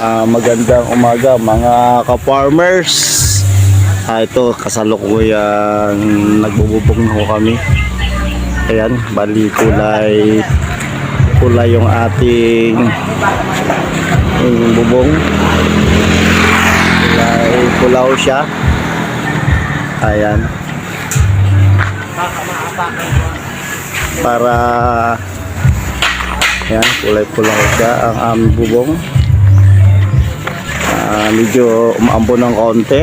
Magandang umaga mga ka-farmers. Ito kasalukuyan nagbububog na ho kami. Ayan, bali kulay yung ating bubong. Kulay pulaw siya. Ayan. Para ayan, kulay pulaw siya ang aming bubong. Medyo umaambon ng konti.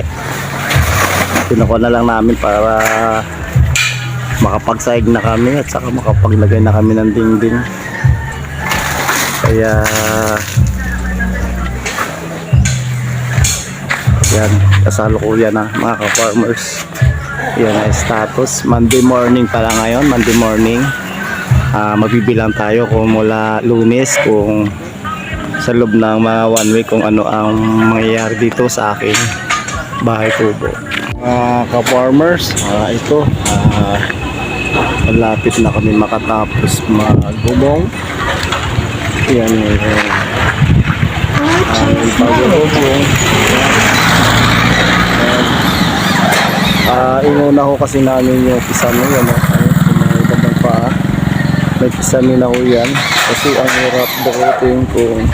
Pinukuha na lang namin para makapagsaig na kami at saka makapaglagay na kami ng dingding. Kaya yan, kasalukuyan na mga ka-farmers. Yan ang status. Monday morning pala ngayon, Monday morning. Magbibilang tayo kung mula Lunes, kung sa loob ng mga 1 week kung ano ang mangyayari dito sa aking bahay kubo. Ka-farmers, ito malapit na kami makatapos magbubong. Yan yung pagbubong. Inuna ko kasi namin yung pisami yan, may ibang paa, may pisami na ho yan kasi ang hirap bukutin kung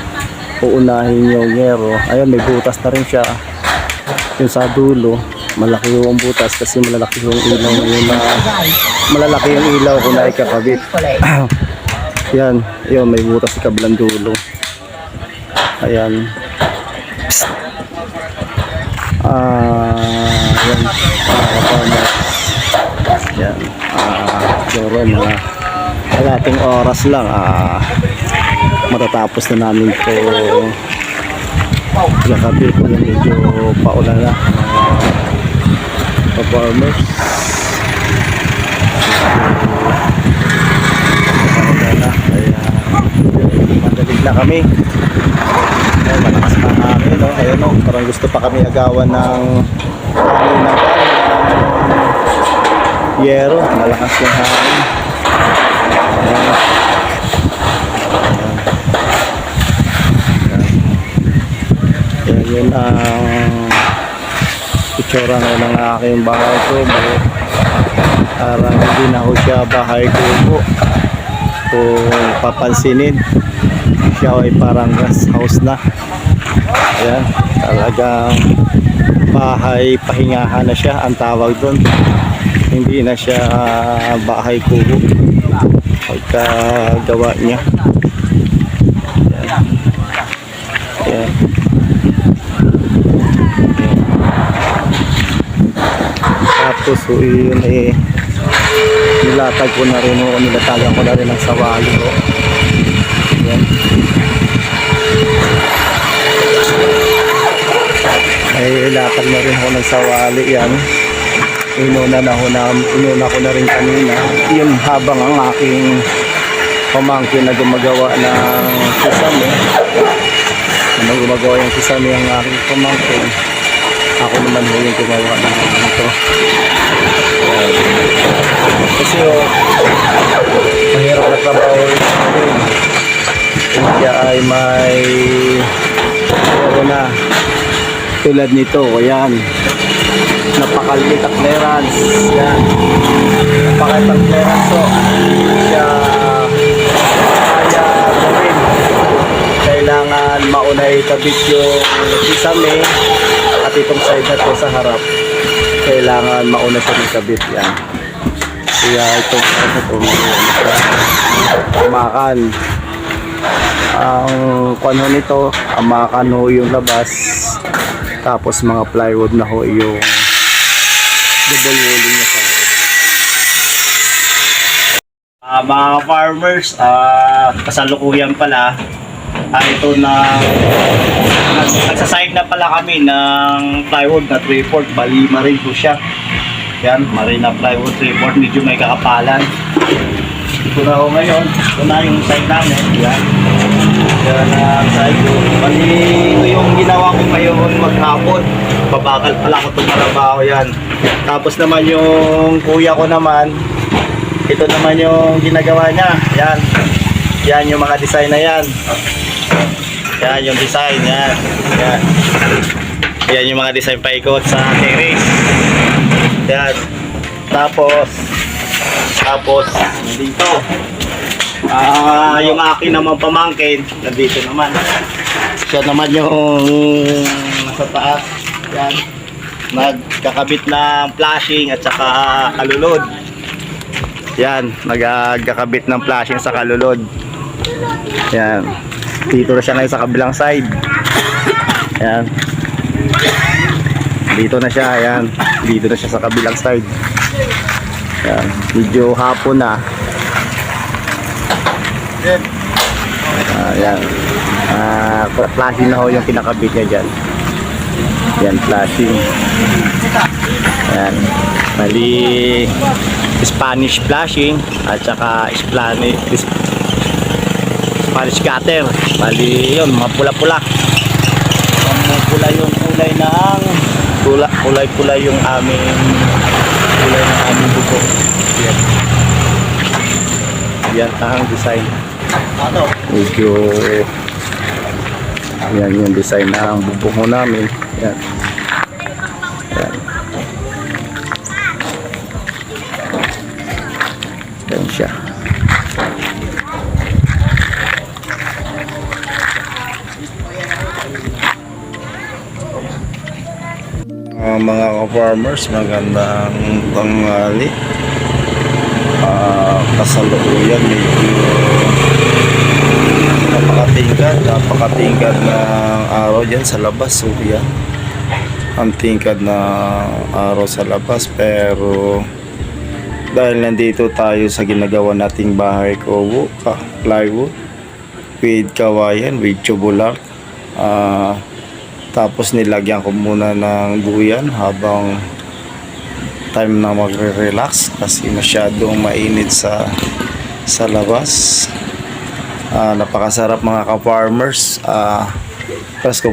uunahin yung yero. Ayun, may butas na rin siya yung sa dulo. Malaki yung butas kasi malalaki yung ilaw ngayon na malalaki yung ilaw kung naikakabit. Yan, yun, may butas sa kabilang dulo. Ayan. Yan, yan, siguro mga kalating oras lang matatapos na namin ito gagabi kung medyo paulan na ka-farmers. Kaya madalig na kami. Ayan, malakas pa kami, no? Ayun, no? Parang gusto pa kami agawan ng yero. Malakas yung hangin. Yun ang itsura ngayon ng aking bahay kubo. Parang hindi na ho siya bahay kubo. Kung papansinin, siya ay parang rest house na. Ayan, talagang bahay pahingahan na siya ang tawag doon. Hindi na siya bahay kubo pagkagawa niya. Ayan. Ayan. Tapos yun nilatag ko na rin o nilatagan ko na rin ang sawali o. Ayan. Ay ilatag na rin ako ng sawali yan. Inuna ko na rin kanina. Yun habang ang aking pamangkin na gumagawa ng sesame. Gumagawa yung sesame ang aking pamangkin. Ako naman yung gumawa ng ito. Kasi mahirap na trabaho rin. Kaya ay may na tulad nito. Ayan, napakaliit ang clearance. Yan, napakaliit ang clearance. So siya kaya gawin. Kailangan mauna ikabit yung sesame. At itong side na to sa harap, kailangan mauna siya ikabit. Yan. Kaya itong amakan. Ang kuno nito, amakan ho yung labas. Tapos mga plywood na ho yung double walling niya sa mga farmers, kasalukuyan pala. Ito na nagsasayag na pala kami ng plywood na 3/4, bali marin po siya. Yan, marin na plywood 3/4, medyo may kakapalan. Ito na ako ngayon, ito na yung side namin. Yan, yan ang side ko. Bali ito yung ginawa ko ngayon maghapon. Babakal pala ko itong trabaho. Yan, tapos naman yung kuya ko naman, ito naman yung ginagawa niya. Yan, yan yung mga design na yan. Yan yung design, yan. Yan. Yan yung mga design paikot sa terrace. Yan. Tapos dito. Yung akin naman pamangkin, nandito naman. Siya naman yung nasa taas. Yan. Nagkakabit ng flashing at saka kalulod. Yan, nagkakabit ng flashing sa kalulod. Yan. Dito na siya ngayon sa kabilang side. Yan. Dito na siya, yan. Dito na siya sa kabilang side. Yan. Medyo hapon na. Yan. Flashing na ho yung kinakabit niya dyan. Yan, flashing. Yan. Mali Spanish flashing at saka Spanish cutter. Mali yun, mga pula-pula. Pula yung kulay ng kulay-pula yung aming buko. Yan. Yan ang design. Medyo yan yung design ng bubong namin. Yan. Yan. Yan siya. Mga ka-farmers, magandang tanghali. Kasalukuyan medyo napakatingkad ng araw dyan sa labas. So yan, ang tingkad na araw sa labas, pero dahil nandito tayo sa ginagawa nating bahay kubo, plywood with kawayan, with tubular. Tapos nilagyan ko muna ng buyan habang time na magre-relax kasi masyadong mainit sa labas. Napakasarap mga ka-farmers.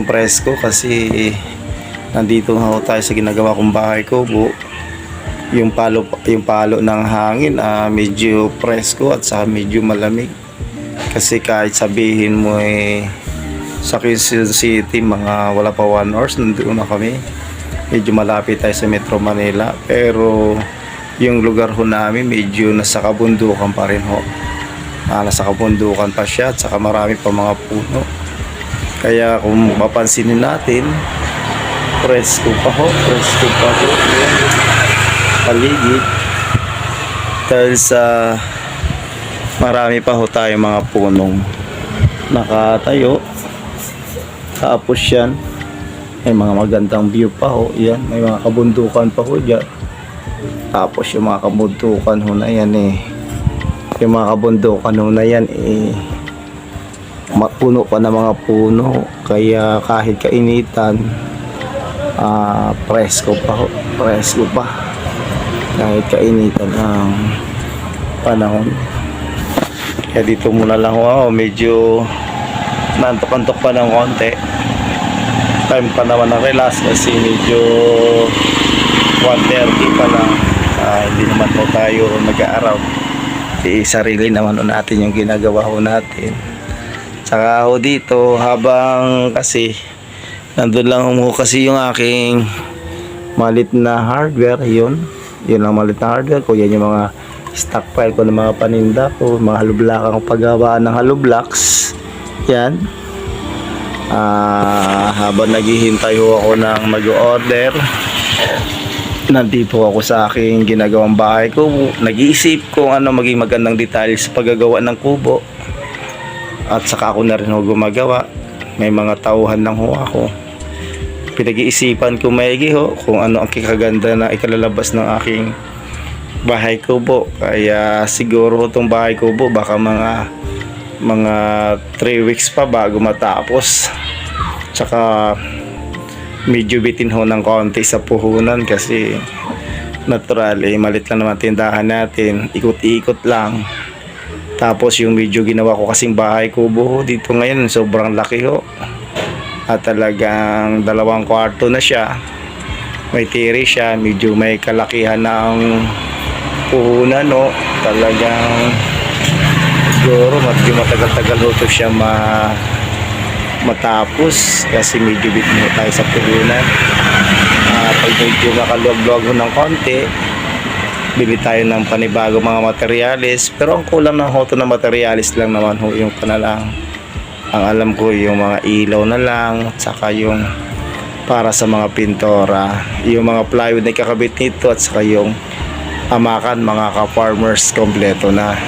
Presko kasi nandito nga tayo sa ginagawa kong bahay kubo. Yung palo ng hangin medyo presko at saka medyo malamig. Kasi kahit sabihin mo sa Quezon City, mga wala pa 1 hours, nandoon na kami. Medyo malapit tayo sa Metro Manila. Pero yung lugar ho namin, medyo nasa kabundukan pa rin ho. Nasa kabundukan pa siya at saka marami pa mga puno. Kaya kung mapapansinin natin, presko pa ho. Paligid. Dahil sa marami pa ho tayo mga punong nakatayo. Tapos yan, may mga magandang view pa ho. Yan, may mga kabundukan pa ho dyan. Tapos yung mga kabundukan ho na yan yung mga kabundukan ho na yan puno pa na mga puno. Kaya kahit kainitan, presko pa ho. Presko pa. Kahit kainitan ang panahon. Kaya dito muna lang ho. Medyo nantok-antok pa ng konti. Time pa naman ng relax kasi medyo 1:30 pa lang. Hindi naman po tayo nag-aaraw. Sarili naman natin yung ginagawa ho natin. Saka ho dito habang kasi nandun lang ho kasi yung aking malit na hardware. Yun ang malit na hardware ko. Yan yung mga stockpile ko ng mga paninda ko, mga halublakang paggawaan ng halublaks. Yan. Habang naghihintay ho ako ng mag-order, nandito ako sa aking ginagawang bahay ko. Nag-iisip kung ano maging magandang detalye sa paggagawa ng kubo. At saka ako na rin ho gumagawa. May mga tauhan lang ho ako. Pinag-iisipan ko maigi ho kung ano ang kikaganda na ikalalabas ng aking bahay kubo. Kaya siguro ho itong bahay kubo baka mga 3 weeks pa bago matapos. Tsaka medyo bitin ho ng konti sa puhunan kasi natural malit lang naman tindahan natin, ikot-ikot lang. Tapos yung medyo ginawa ko kasing bahay kubo ho dito ngayon, sobrang laki ho. At talagang 2 kwarto na siya. May tiri siya, medyo may kalakihan ng puhunan ho. Talagang siguro medyo matagal-tagal ho to siya matapos kasi medyo bitmo tayo sa puhunan. Pag medyo nakaluwag-luwag ho ng konti, bili tayo ng panibago mga materyales, pero ang kulang ng hoto na materyales lang naman ho yung kanalang. Ang alam ko yung mga ilaw na lang at saka yung para sa mga pintora, yung mga plywood na kakabit nito at saka yung amakan mga ka-farmers kompleto na.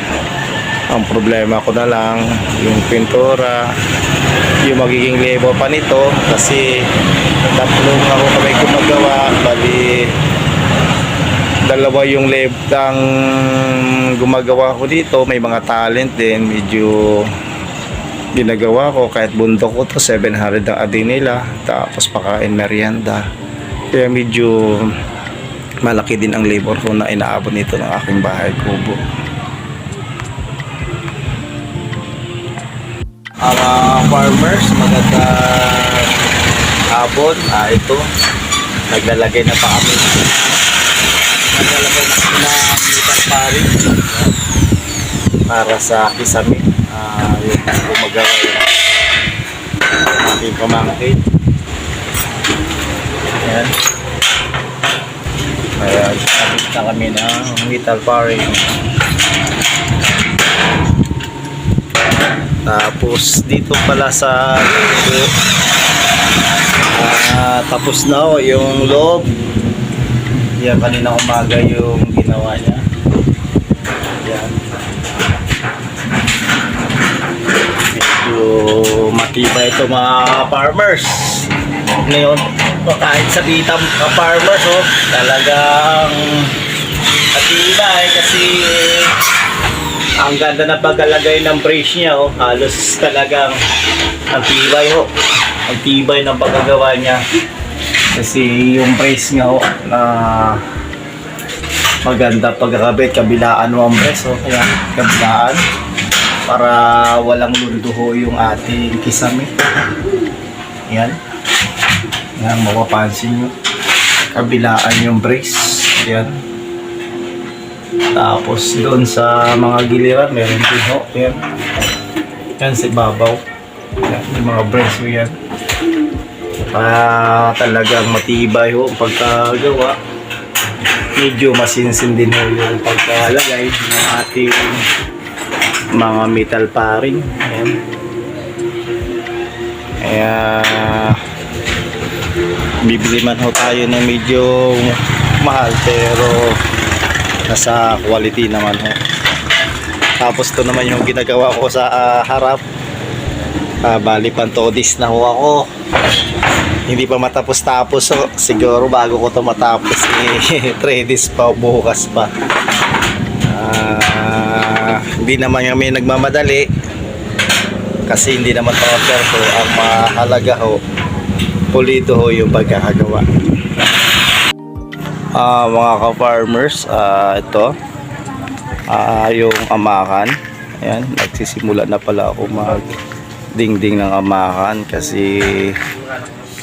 Ang problema ko na lang yung pintura, yung magiging labor pa nito kasi tatlong ako kami gumagawa, bali dalawa yung ang gumagawa ko dito, may mga talent din, medyo ginagawa ko kahit bundok ko to 700 ang adi nila, tapos pakain merienda, kaya medyo malaki din ang labor ko na inaabot nito ng aking bahay kubo. Mga farmers, magandang hapon. Ito, naglalagay na pa kami. Naglalagay na kami ng metal paring para sa kisame. Yung gumagawa yung aking pamangkin. Ayan. Kaya sabit na kami ng metal paring. Tapos dito pala sa tapos na ho yung loob. Yan, kanina umaga yung ginawa niya. Yan. Medyo matibay ito mga farmers. Ngayon, kahit sa bitang farmers, oh, talagang matibay kasi ang ganda na pagkalagay ng brace niya, oh. Halos talagang ang tibay, oh. Ang tibay ng pagkagawa niya. Kasi yung brace nga, oh, na maganda pagkakabit, kabilaan mo ang brace, oh. Kaya kabilaan para walang lunduho yung ating kisame. Yan. Yan, mapapansin nyo. Kabilaan yung brace. Yan. Tapos doon sa mga giliran meron din ho. Yan. Yan sa babaw. Yan, yung mga brace ho yan. Talagang matibay ho ang pagkagawa. Medyo masinsin din ho yung pagkalagay ng ating mga metal paring. Ayan. Kaya bibili man ho tayo ng medyo mahal pero nasa quality naman ho. Tapos to naman yung ginagawa ko sa harap. Bali pantodis na ho ako. Hindi pa matapos-tapos, so siguro bago ko to matapos 3 days pa, bukas pa. Hindi naman kami nagmamadali kasi hindi naman perfecto. Ang mahalaga ho, pulido ho yung pagkakagawa. Mga ka-farmers, ito yung amakan. Ayan, nagsisimula na pala ako mag dingding ng amakan kasi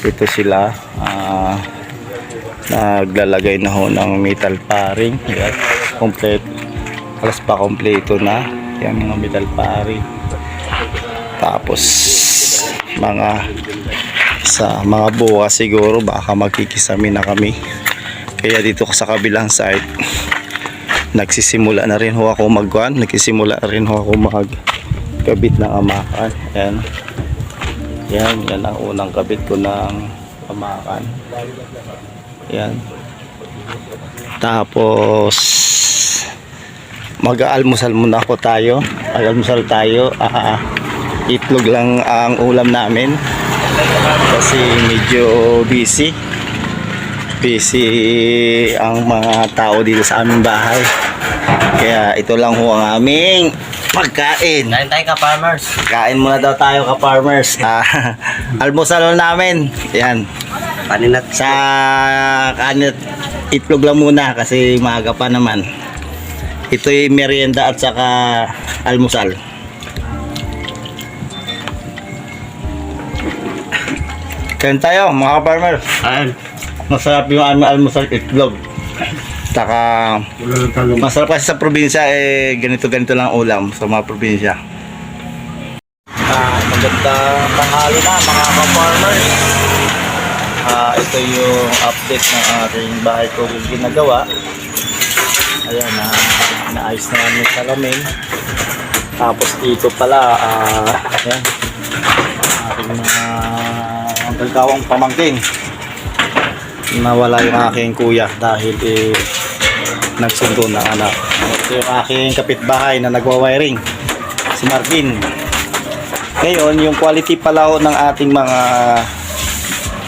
ito sila naglalagay na ho ng metal paring. Ayan, complete, alas pa kompleto na. Yan mga metal paring. Tapos sa mga bukas siguro baka magkikisami na kami. Kaya dito sa kabilang side nagsisimula na rin ho ako nagsisimula na rin ho ako magkabit ng amakan. Ayan. Yan ang unang kabit ko ng amakan. Yan. Tapos mag-aalmusal muna ako tayo. Mag-almusal tayo. Itlog lang ang ulam namin kasi medyo busy ang mga tao dito sa aming bahay, kaya ito lang ho ang aming pagkain. Kain tayo ka-farmers. Kain muna daw tayo ka-farmers. Almusal namin. Yan. Kaninat. Sa kaninat itlog lang muna kasi maaga pa naman. Ito yung merienda at saka almusal. Kain tayo mga ka-farmers. Kain. Masarap yung almusal, itlog. Saka masarap kasi sa probinsya, ganito lang ulam sa mga probinsya. Magandang tanghali na mga ka-farmers. Ito yung update ng ating bahay ko ginagawa. Ayan, naayos na namin yung salamin. Tapos dito pala, ayan, ating mga pagkawang pamangking. Nawala yung aking kuya dahil nagsundo ng anak. Ito yung aking kapitbahay na nagwa-wiring, si Marvin. Ngayon, yung quality pala ho ng ating mga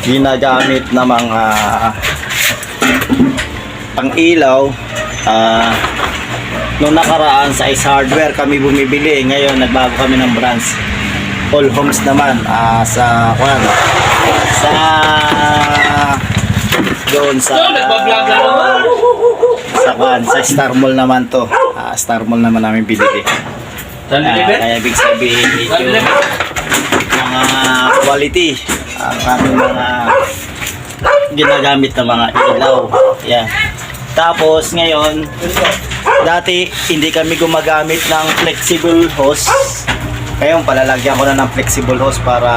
ginagamit na mga pang-ilaw, noong nakaraan sa Ice Hardware kami bumibili. Ngayon, nagbago kami ng branch. All Homes naman, sa doon sa Star Mall naman to. Star Mall naman namin binili. Kaya ibig sabihin ito mga quality ang aming mga ginagamit na mga ilaw. Yan. Tapos ngayon, dati hindi kami gumagamit ng flexible hose. Ngayon palalagyan ko na ng flexible hose para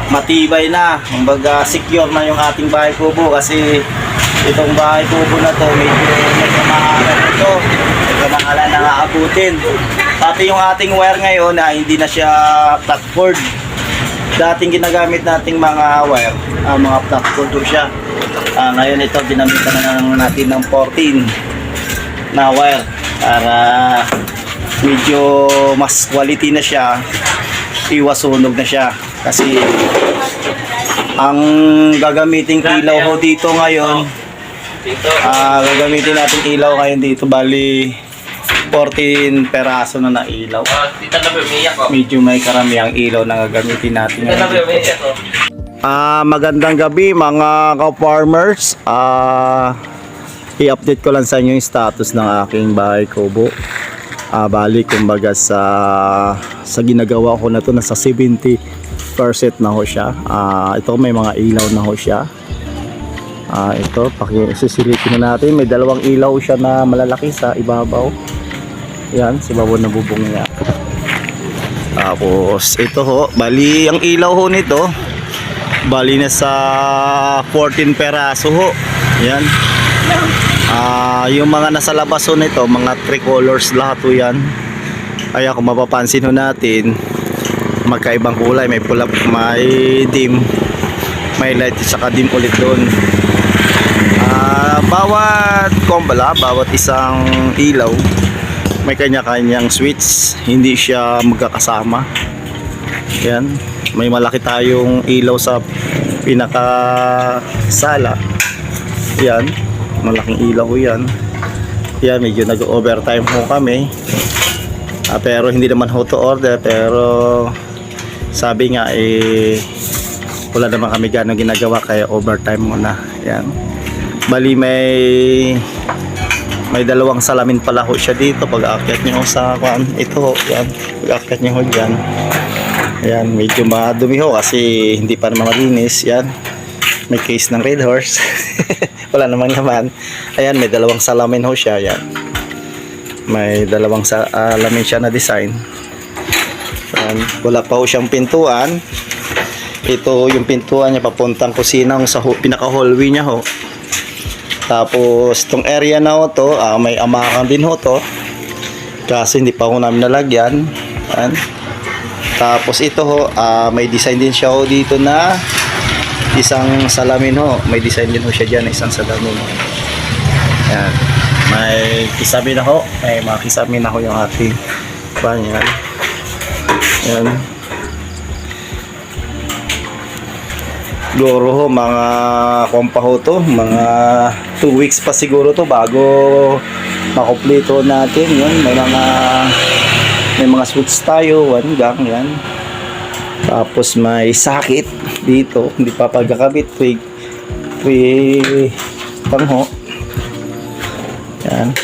matibay na, kumbaga secure na yung ating bahay kubo, kasi itong bahay kubo na to medyo mahalan ito, medyo mahalan na aabutin. Pati yung ating wire ngayon na hindi na siya flat cord. Dating ginagamit nating mga wire, mga flat cord siya. Ngayon ito ginamitan na natin ng 14 na wire para medyo mas quality na siya, iwas sunog na siya. Kasi ang gagamiting ilaw ho dito ngayon, gagamitin natin ilaw ngayon dito, bali 14 peraso na ilaw. Medyo may karamihang ilaw na gagamitin natin ngayon dito. Magandang gabi mga ka-farmers. I-update ko lang sa inyo yung status ng aking bahay kubo. Bali kumbaga sa ginagawa ko na to, nasa 70% na ho siya. Ito may mga ilaw na ho siya. Ito pakisisilitin na natin, may dalawang ilaw siya na malalaki sa ibabaw. Yan, sa ibabaw na bubong niya. Tapos ito ho, bali ang ilaw ho nito, bali na sa 14 peraso ho. Yan. Yung mga nasa labas ho nito, mga 3 colors lahat ho yan. Kaya kung mapapansin ho natin, magkaibang kulay, may pula, may dim, may light at saka dim ulit doon. Bawat isang ilaw may kanya-kanyang switch, hindi siya magkakasama. Yan, may malaki tayong ilaw sa pinaka sala. Yan, malaking ilaw yan. Yan, medyo nag-overtime ho kami. Pero hindi naman ho to order, pero sabi nga wala naman kami gano'ng ginagawa, kaya overtime muna. Yan, bali may dalawang salamin pala ho siya dito. Pag aakyat nyo sa ito ho, yan, pag aakyat nyo ho dyan, ayan, medyo madumi ho kasi hindi pa naman malinis. Yan, may case ng Red Horse. Wala namang naman. Ayan, may dalawang salamin ho siya. Yan, may dalawang salamin siya na design. Ayan, wala pa ho siyang pintuan. Ito yung pintuan niya papuntang kusina sa pinaka hallway niya ho. Tapos tong area na ho to, may amakan din ho to, kasi hindi pa ho namin nalagyan. Ayan. Tapos ito ho, may design din siya ho dito na isang salamin ho. May design din ho siya dyan na isang salamin. Ayan, may kisame na ho, may mga kisame na ho yung ating banyan. Ayan, siguro ho mga kompa ho to, mga 2 weeks pa siguro to bago makumpleto natin. Yun, may mga switch tayo, 1 gang yan. Tapos may sakit dito, hindi pa pagkakabit, 3 pangho. Yan.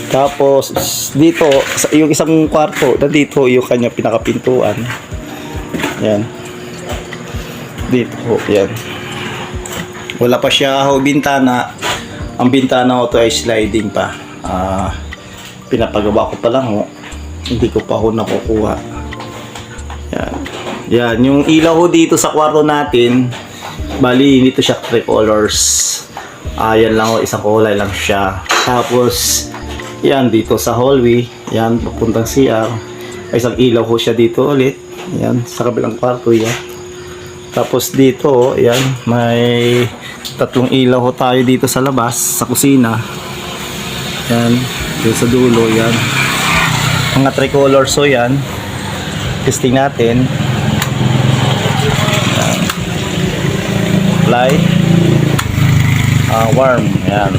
Tapos dito yung isang kwarto, dito yung kanya pinakapintuan. Yan, dito ho, yan. Wala pa siya ho bintana. Ang bintana ko to ay sliding pa. Pinapagawa ko pa lang ho, hindi ko pa ho nakukuha. Yan. Yan, yung ilaw ho dito sa kwarto natin, bali dito siya 3 colors. Yan lang ho, isang kulay lang siya. Tapos, yan dito sa hallway, yan papuntang CR. Isang ilaw ho siya dito ulit. Yan, sa kabilang kwarto yan. Tapos dito, yan, may 3 ilaw ho tayo dito sa labas, sa kusina. Yan, dito sa dulo, yan. Mga 3 colors ho yan. Testing natin. Yan. Light. Warm. Yan.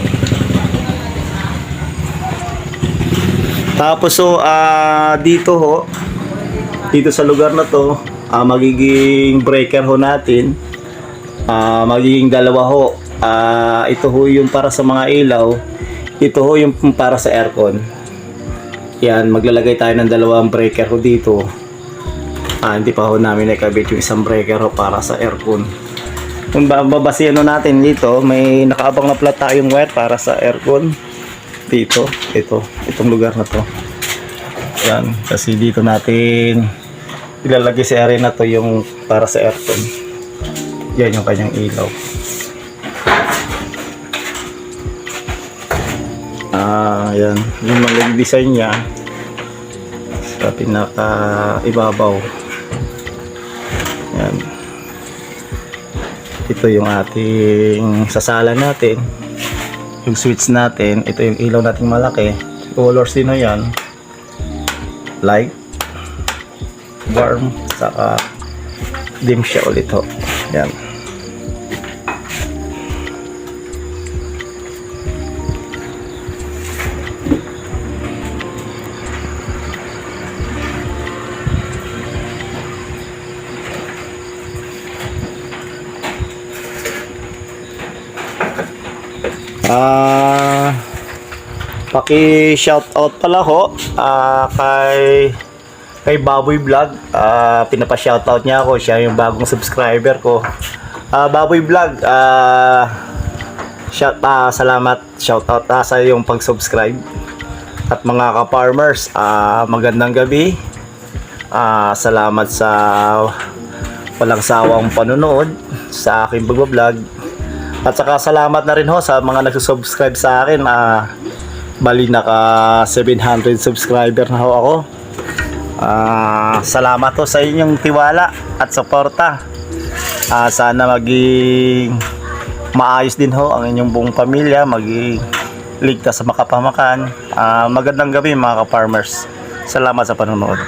Tapos so, dito ho, dito sa lugar na to, magiging breaker ho natin. Magiging 2 ho. Ito ho yung para sa mga ilaw. Ito ho yung para sa aircon. Yan, maglalagay tayo ng 2 breaker ho dito. Hindi pa ho namin nakabit yung isang breaker ho para sa aircon. Kung babasihan ho natin dito, may nakaabang na plat tayong wire para sa aircon. Dito, itong lugar na to. Yan, kasi dito natin ilalagay sa area na to yung para sa aircon. Yan yung kanyang ilaw. Yan, yung mga design niya sa pinaka ibabaw. Yan. Ito yung ating sasala natin. Yung switch natin, ito yung ilaw nating malaki. Colors din yan. Light, warm, saka dim siya ulit ho. Yan. Paki-shoutout pala ho kay Baboy Vlog. Pinapa-shoutout niya ako, siya yung bagong subscriber ko. Baboy Vlog, salamat, shoutout sa yung pag-subscribe. At mga ka-farmers, magandang gabi. Salamat sa walang sawang panonood sa aking pag-vlog. At saka salamat na rin ho sa mga nagsusubscribe sa akin. Bali naka 700 subscriber na ho ako. Salamat ho sa inyong tiwala at suporta. Sana maging maayos din ho ang inyong buong pamilya, maging ligtas sa makapamakan. Magandang gabi mga ka-farmers. Salamat sa panonood.